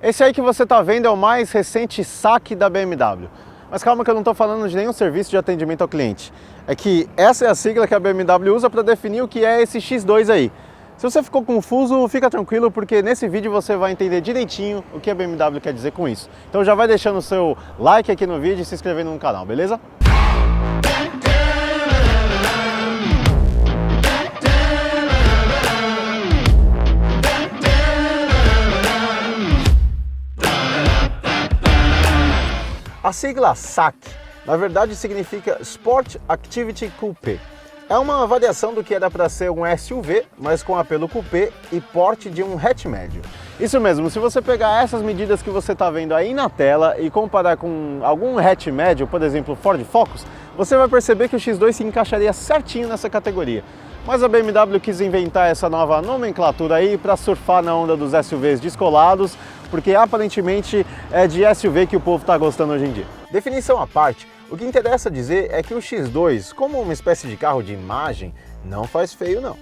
Esse aí que você está vendo é o mais recente saque da BMW. Mas calma que eu não estou falando de nenhum serviço de atendimento ao cliente. É que essa é a sigla que a BMW usa para definir o que é esse X2 aí. Se você ficou confuso, fica tranquilo, porque nesse vídeo você vai entender direitinho o que a BMW quer dizer com isso. Então já vai deixando o seu like aqui no vídeo e se inscrevendo no canal, beleza? A sigla SAC, na verdade, significa Sport Activity Coupé. É uma variação do que era para ser um SUV, mas com apelo coupé e porte de um hatch médio. Isso mesmo, se você pegar essas medidas que você está vendo aí na tela e comparar com algum hatch médio, por exemplo, Ford Focus, você vai perceber que o X2 se encaixaria certinho nessa categoria. Mas a BMW quis inventar essa nova nomenclatura aí para surfar na onda dos SUVs descolados, porque aparentemente é de SUV que o povo está gostando hoje em dia. Definição à parte, o que interessa dizer é que o X2, como uma espécie de carro de imagem, não faz feio não.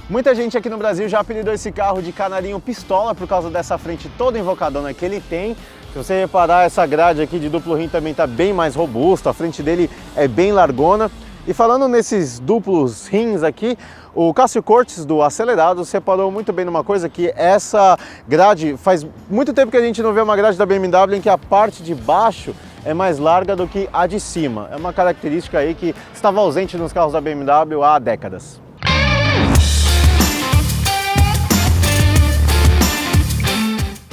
Muita gente aqui no Brasil já apelidou esse carro de canarinho pistola por causa dessa frente toda invocadona que ele tem. Se você reparar, essa grade aqui de duplo rim também está bem mais robusta, a frente dele é bem largona. E falando nesses duplos rins aqui, o Cássio Cortes do Acelerados reparou muito bem numa coisa, que essa grade, faz muito tempo que a gente não vê uma grade da BMW em que a parte de baixo é mais larga do que a de cima. É uma característica aí que estava ausente nos carros da BMW há décadas.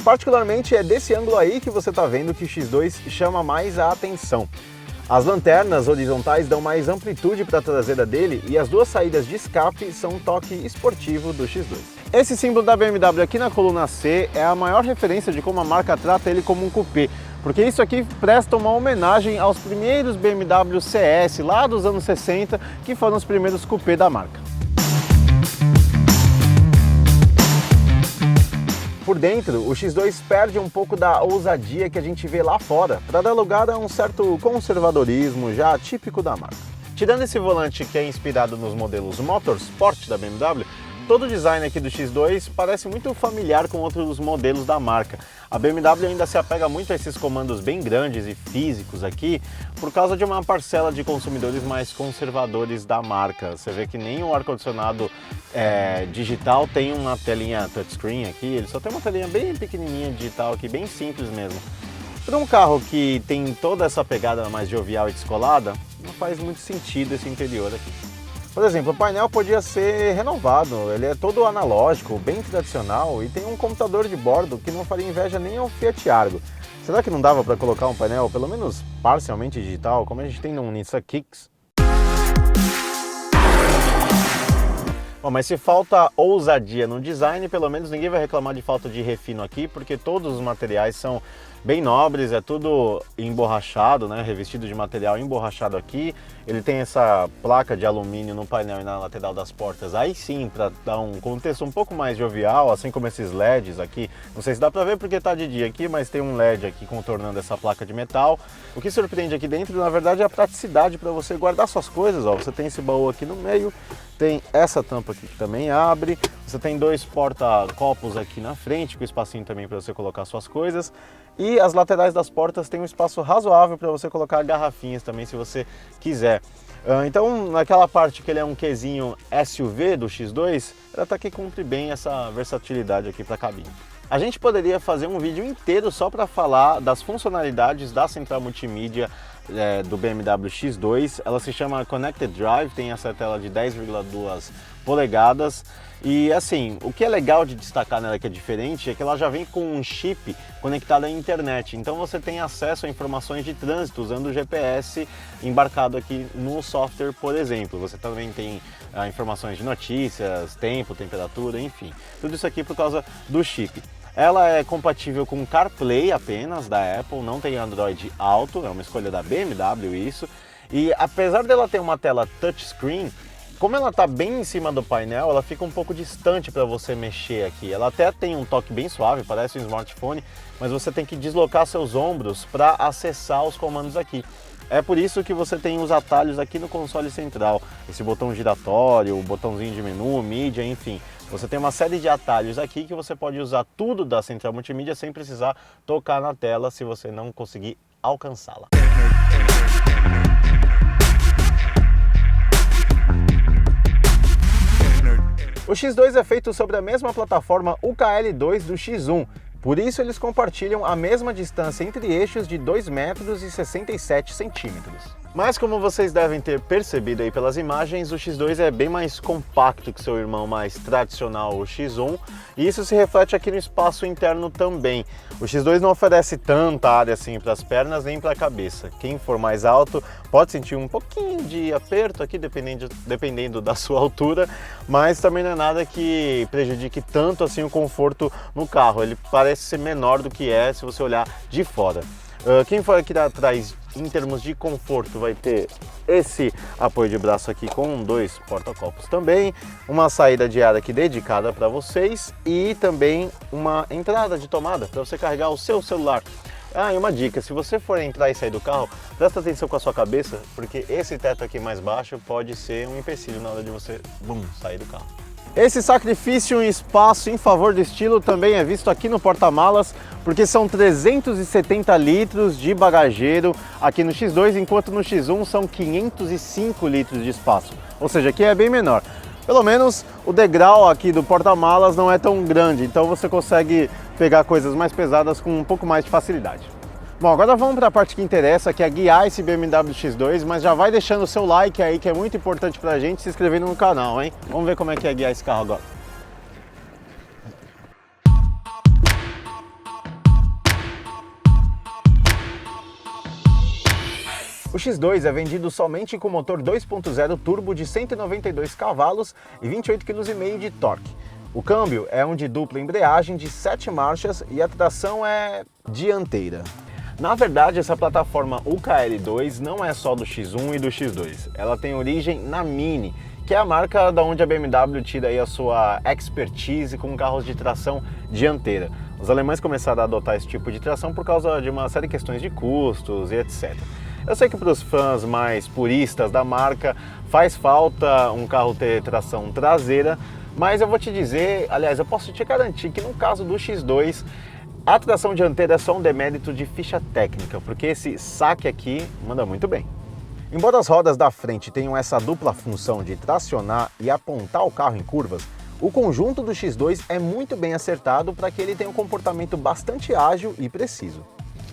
Particularmente é desse ângulo aí que você está vendo que o X2 chama mais a atenção. As lanternas horizontais dão mais amplitude para a traseira dele e as duas saídas de escape são um toque esportivo do X2. Esse símbolo da BMW aqui na coluna C é a maior referência de como a marca trata ele como um coupé, porque isso aqui presta uma homenagem aos primeiros BMW CS lá dos anos 60, que foram os primeiros coupé da marca. Por dentro, o X2 perde um pouco da ousadia que a gente vê lá fora, para dar lugar a um certo conservadorismo já típico da marca. Tirando esse volante que é inspirado nos modelos Motorsport da BMW, todo o design aqui do X2 parece muito familiar com outros modelos da marca. A BMW ainda se apega muito a esses comandos bem grandes e físicos aqui, por causa de uma parcela de consumidores mais conservadores da marca. Você vê que nem o ar-condicionado digital tem uma telinha touchscreen aqui, ele só tem uma telinha bem pequenininha digital aqui, bem simples mesmo. Para um carro que tem toda essa pegada mais jovial e descolada, não faz muito sentido esse interior aqui. Por exemplo, o painel podia ser renovado, ele é todo analógico, bem tradicional e tem um computador de bordo que não faria inveja nem ao Fiat Argo. Será que não dava para colocar um painel pelo menos parcialmente digital, como a gente tem no Nissan Kicks? Bom, mas se falta ousadia no design, pelo menos ninguém vai reclamar de falta de refino aqui, porque todos os materiais são bem nobres, é tudo emborrachado, né, revestido de material emborrachado aqui. Ele tem essa placa de alumínio no painel e na lateral das portas, aí sim, para dar um contexto um pouco mais jovial, assim como esses LEDs aqui. Não sei se dá para ver porque tá de dia aqui, mas tem um LED aqui contornando essa placa de metal. O que surpreende aqui dentro, na verdade, é a praticidade para você guardar suas coisas. Ó, você tem esse baú aqui no meio, tem essa tampa aqui que também abre, você tem dois porta-copos aqui na frente, com espacinho também para você colocar suas coisas. E as laterais das portas tem um espaço razoável para você colocar garrafinhas também, se você quiser. Então, naquela parte que ele é um Qzinho SUV do X2, ela tá que cumpre bem essa versatilidade aqui para a cabine. A gente poderia fazer um vídeo inteiro só para falar das funcionalidades da central multimídia do BMW X2. Ela se chama Connected Drive, tem essa tela de 10,2 polegadas. E assim, o que é legal de destacar nela que é diferente é que ela já vem com um chip conectado à internet. Então você tem acesso a informações de trânsito usando o GPS embarcado aqui no software, por exemplo. Você também tem informações de notícias, tempo, temperatura, enfim. Tudo isso aqui por causa do chip. Ela é compatível com CarPlay apenas da Apple, não tem Android Auto, é uma escolha da BMW isso. E apesar dela ter uma tela touchscreen, como ela está bem em cima do painel, ela fica um pouco distante para você mexer aqui. Ela até tem um toque bem suave, parece um smartphone, mas você tem que deslocar seus ombros para acessar os comandos aqui. É por isso que você tem os atalhos aqui no console central. Esse botão giratório, o botãozinho de menu, mídia, enfim. Você tem uma série de atalhos aqui que você pode usar tudo da central multimídia sem precisar tocar na tela se você não conseguir alcançá-la. O X2 é feito sobre a mesma plataforma UKL2 do X1, por isso eles compartilham a mesma distância entre eixos de 2,67 metros. Mas como vocês devem ter percebido aí pelas imagens, o X2 é bem mais compacto que seu irmão mais tradicional, o X1, e isso se reflete aqui no espaço interno também. O X2 não oferece tanta área assim para as pernas nem para a cabeça. Quem for mais alto pode sentir um pouquinho de aperto aqui, dependendo da sua altura, mas também não é nada que prejudique tanto assim o conforto no carro. Ele parece ser menor do que é se você olhar de fora. Quem for aqui atrás, em termos de conforto, vai ter esse apoio de braço aqui com 2 porta-copos também, uma saída de ar aqui dedicada para vocês e também uma entrada de tomada para você carregar o seu celular. Ah, e uma dica, se você for entrar e sair do carro, presta atenção com a sua cabeça, porque esse teto aqui mais baixo pode ser um empecilho na hora de você sair do carro. Esse sacrifício em espaço em favor do estilo também é visto aqui no porta-malas, porque são 370 litros de bagageiro aqui no X2, enquanto no X1 são 505 litros de espaço, ou seja, aqui é bem menor. Pelo menos o degrau aqui do porta-malas não é tão grande, então você consegue pegar coisas mais pesadas com um pouco mais de facilidade. Bom, agora vamos para a parte que interessa, que é guiar esse BMW X2, mas já vai deixando o seu like aí, que é muito importante pra gente, se inscrevendo no canal, hein? Vamos ver como é que é guiar esse carro agora. O X2 é vendido somente com motor 2.0 turbo de 192 cavalos e 28,5 kg de torque. O câmbio é um de dupla embreagem de 7 marchas e a tração é dianteira. Na verdade, essa plataforma UKL2 não é só do X1 e do X2, ela tem origem na Mini, que é a marca da onde a BMW tira aí a sua expertise com carros de tração dianteira. Os alemães começaram a adotar esse tipo de tração por causa de uma série de questões de custos e etc. Eu sei que para os fãs mais puristas da marca faz falta um carro ter tração traseira, mas eu vou te dizer, aliás, eu posso te garantir que no caso do X2, a tração dianteira é só um demérito de ficha técnica, porque esse saque aqui manda muito bem. Embora as rodas da frente tenham essa dupla função de tracionar e apontar o carro em curvas, o conjunto do X2 é muito bem acertado para que ele tenha um comportamento bastante ágil e preciso.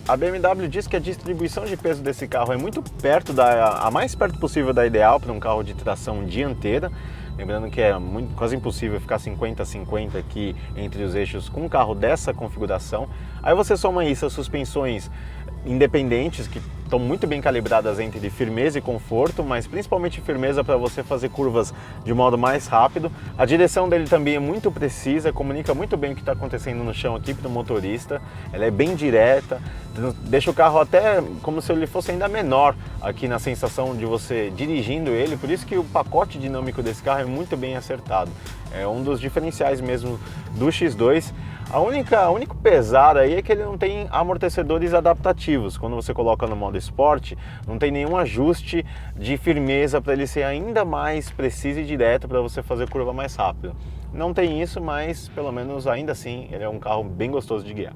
A BMW diz que a distribuição de peso desse carro é muito perto a mais perto possível da ideal para um carro de tração dianteira. Lembrando que é quase impossível ficar 50-50 aqui entre os eixos com um carro dessa configuração. Aí você soma isso as suspensões independentes, que estão muito bem calibradas entre firmeza e conforto, mas principalmente firmeza para você fazer curvas de modo mais rápido. A direção dele também é muito precisa, comunica muito bem o que está acontecendo no chão aqui para o motorista. Ela é bem direta, deixa o carro até como se ele fosse ainda menor aqui na sensação de você dirigindo ele, por isso que o pacote dinâmico desse carro é muito bem acertado. É um dos diferenciais mesmo do X2. O único pesar aí é que ele não tem amortecedores adaptativos. Quando você coloca no modo esporte, não tem nenhum ajuste de firmeza para ele ser ainda mais preciso e direto para você fazer curva mais rápido. Não tem isso, mas pelo menos ainda assim ele é um carro bem gostoso de guiar.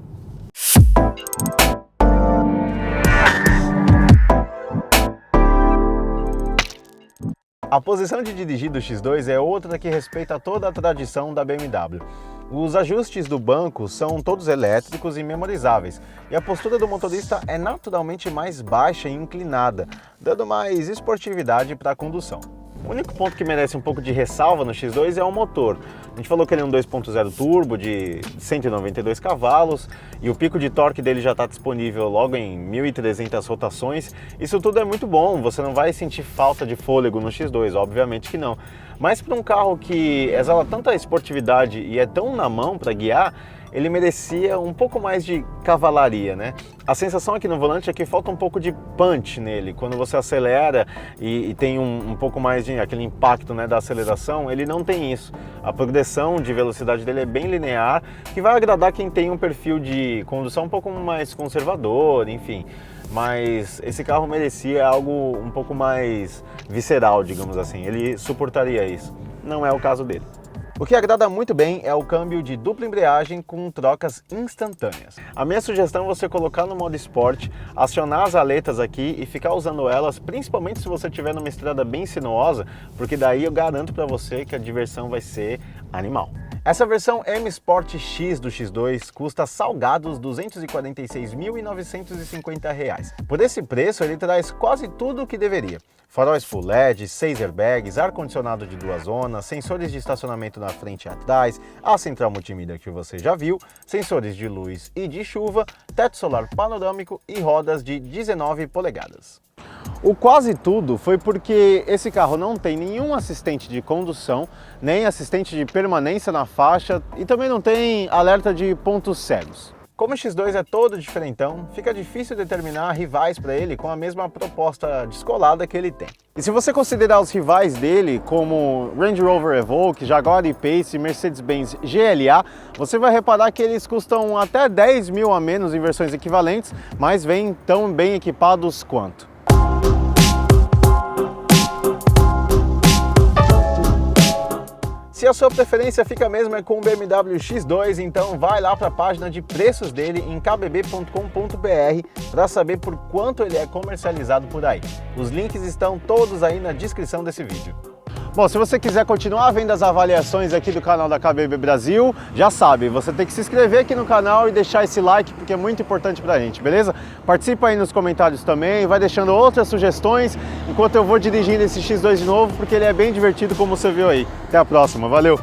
A posição de dirigir do X2 é outra que respeita toda a tradição da BMW. Os ajustes do banco são todos elétricos e memorizáveis, e a postura do motorista é naturalmente mais baixa e inclinada, dando mais esportividade para a condução. O único ponto que merece um pouco de ressalva no X2 é o motor. A gente falou que ele é um 2.0 turbo de 192 cavalos e o pico de torque dele já está disponível logo em 1.300 rotações. Isso tudo é muito bom, você não vai sentir falta de fôlego no X2, obviamente que não. Mas para um carro que exala tanta esportividade e é tão na mão para guiar, ele merecia um pouco mais de cavalaria, né? A sensação aqui no volante é que falta um pouco de punch nele. Quando você acelera e tem um pouco mais de aquele impacto, né, da aceleração, ele não tem isso. A progressão de velocidade dele é bem linear, que vai agradar quem tem um perfil de condução um pouco mais conservador, enfim. Mas esse carro merecia algo um pouco mais visceral, digamos assim. Ele suportaria isso. Não é o caso dele. O que agrada muito bem é o câmbio de dupla embreagem com trocas instantâneas. A minha sugestão é você colocar no modo Sport, acionar as aletas aqui e ficar usando elas, principalmente se você estiver numa estrada bem sinuosa, porque daí eu garanto para você que a diversão vai ser animal. Essa versão M Sport X do X2 custa salgados R$ 246.950. Por esse preço, ele traz quase tudo o que deveria. Faróis Full LED, 6 airbags, ar-condicionado de 2 zonas, sensores de estacionamento na frente e atrás, a central multimídia que você já viu, sensores de luz e de chuva, teto solar panorâmico e rodas de 19 polegadas. O quase tudo foi porque esse carro não tem nenhum assistente de condução, nem assistente de permanência na faixa e também não tem alerta de pontos cegos. Como o X2 é todo diferentão, fica difícil determinar rivais para ele com a mesma proposta descolada que ele tem. E se você considerar os rivais dele como Range Rover Evoque, Jaguar E-Pace e Mercedes-Benz GLA, você vai reparar que eles custam até 10 mil a menos em versões equivalentes, mas vêm tão bem equipados quanto. Se a sua preferência fica mesmo com o BMW X2, então vai lá para a página de preços dele em kbb.com.br para saber por quanto ele é comercializado por aí. Os links estão todos aí na descrição desse vídeo. Bom, se você quiser continuar vendo as avaliações aqui do canal da KBB Brasil, já sabe, você tem que se inscrever aqui no canal e deixar esse like, porque é muito importante pra gente, beleza? Participa aí nos comentários também, vai deixando outras sugestões, enquanto eu vou dirigindo esse X2 de novo, porque ele é bem divertido como você viu aí. Até a próxima, valeu!